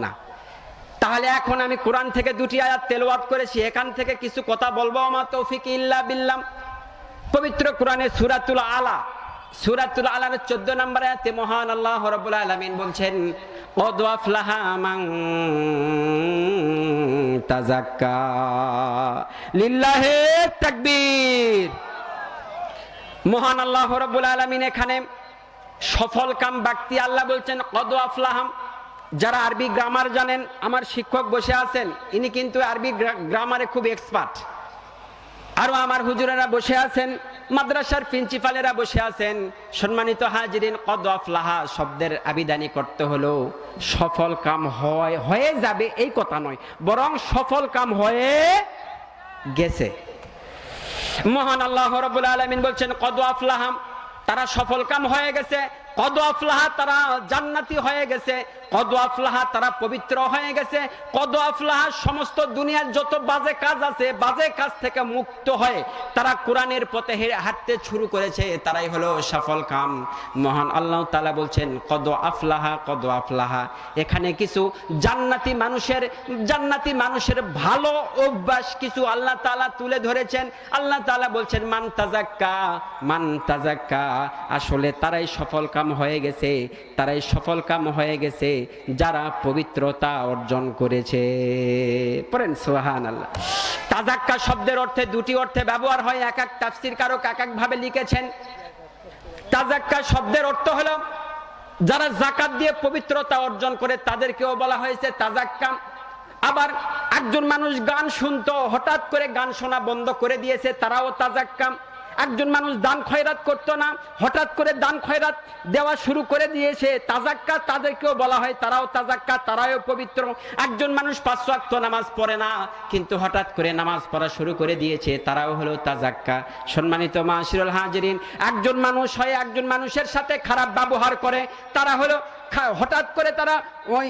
না। তাহলে এখন আমি কোরআন থেকে দুটি আয়াত তেলাওয়াত করেছি, এখান থেকে কিছু কথা বলবো। আমার তৌফিক ইল্লা বিল্লাহ। পবিত্র কোরআনে সূরাতুল আলার 14 নম্বর আয়াতে মহান আল্লাহ রাব্বুল আলামিন বলছেন, কদ আফলাহা মান তাযাক্কা। লিল্লাহি তাকবীর। মহান আল্লাহ রাব্বুল আলামিন এখানে সফল কাম ব্যক্তি আল্লাহ বলছেন কদ আফলাহা। যারা আরবি গ্রামার জানেন, আমার শিক্ষক বসে আছেন, ইনি কিন্তু আরবি গ্রামারে খুব এক্সপার্ট। আরো আমার হুজুরেরা বসে আছেন, মাদ্রাসার প্রিন্সিপালেরা বসে আছেন। সম্মানিত হাজিরিন, কদ আফলাহা শব্দের আবিধানিক করতে হলো সফল কাম হয়ে যাবে এই কথা নয়, বরং সফল কাম হয়ে গেছে। মহান আল্লাহ রাব্বুল আলামিন বলছেন কদ আফলাহা, তারা সফল কাম হয়ে গেছে। কদ আফলাহা, তারা জান্নাতি হয়ে গেছে। কদ আফলাহা, তারা পবিত্র হয়ে গেছে। কদ আফলাহা, সমস্ত দুনিয়ার যত বাজে কাজ আছে, বাজে কাজ থেকে মুক্ত হয়ে তারা কোরআনের পথে হাঁটতে শুরু করেছে, তারাই হলো সফল কাম। মহান আল্লাহ তাআলা বলছেন কদ আফলাহা, কদ আফলাহা। এখানে কিছু জান্নাতি মানুষের ভালো অভ্যাস কিছু আল্লাহ তাআলা তুলে ধরেছেন। আল্লাহ তাআলা বলছেন মান তাযাক্কা। আসলে তারাই সফল কাম হয়ে গেছে, তারাই সফল কাম হয়ে গেছে যারা পবিত্রতা অর্জন করেছে। পড়েন সুবহানাল্লাহ। তাযাক্কা শব্দের অর্থে দুটি অর্থে ব্যবহার হয়, এক এক তাফসীরকারক এক এক ভাবে লিখেছেন। তাযাক্কা শব্দের অর্থ হলো যারা যাকাত দিয়ে পবিত্রতা অর্জন করে, তাদেরকেও বলা হয়েছে তাযাক্কা। আবার একজন মানুষ গান শুনতো, হঠাৎ করে গান শোনা বন্ধ করে দিয়েছে, তারাও তাযাক্কা। একজন মানুষ দান খয়রাত করতো না, হঠাৎ করে দান খয়রাত দেওয়া শুরু করে দিয়েছে, তাযাক্কা। তাদেরকেও বলা হয় তারাও তাযাক্কা, তারাও পবিত্র। একজন মানুষ 5 ওয়াক্ত নামাজ পড়ে না, কিন্তু হঠাৎ করে নামাজ পড়া শুরু করে দিয়েছে, তারাও হলো তাযাক্কা। সম্মানিত মাশিরুল হাজিরিন, একজন মানুষের সাথে খারাপ ব্যবহার করে, তারা হলো হঠাৎ করে তারা ওই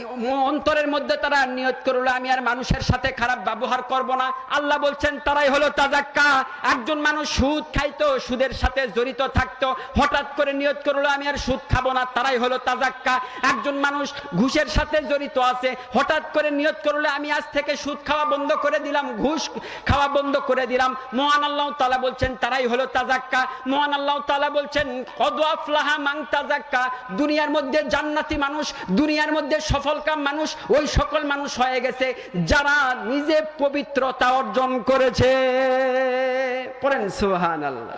অন্তরের মধ্যে তারা নিয়ত করলো আমি আর মানুষের সাথে খারাপ ব্যবহার করব না, আল্লাহ বলছেন তারাই হলো তাযাক্কা। একজন মানুষ সুদ খাইতো, সুদের সাথে জড়িত থাকতো, হঠাৎ করে নিয়ত করলো আমি আর সুদ খাবো না, তারাই হলো তাযাক্কা। একজন মানুষ ঘুষের সাথে জড়িত আছে, হঠাৎ করে নিয়ত করলো আমি আজ থেকে সুদ খাওয়া বন্ধ করে দিলাম, ঘুষ খাওয়া বন্ধ করে দিলাম, মহান আল্লাহ তাআলা বলছেন তারাই হলো তাযাক্কা। মহান আল্লাহ তাআলা বলছেন কদ আফলাহা মান তাযাক্কা। দুনিয়ার মধ্যে জান্নাতি মানুষ, দুনিয়ার মধ্যে সফলকাম মানুষ ওই সকল মানুষ হয়ে গেছে যারা নিজে পবিত্রতা অর্জন করেছে। পড়েন সুবহানাল্লাহ।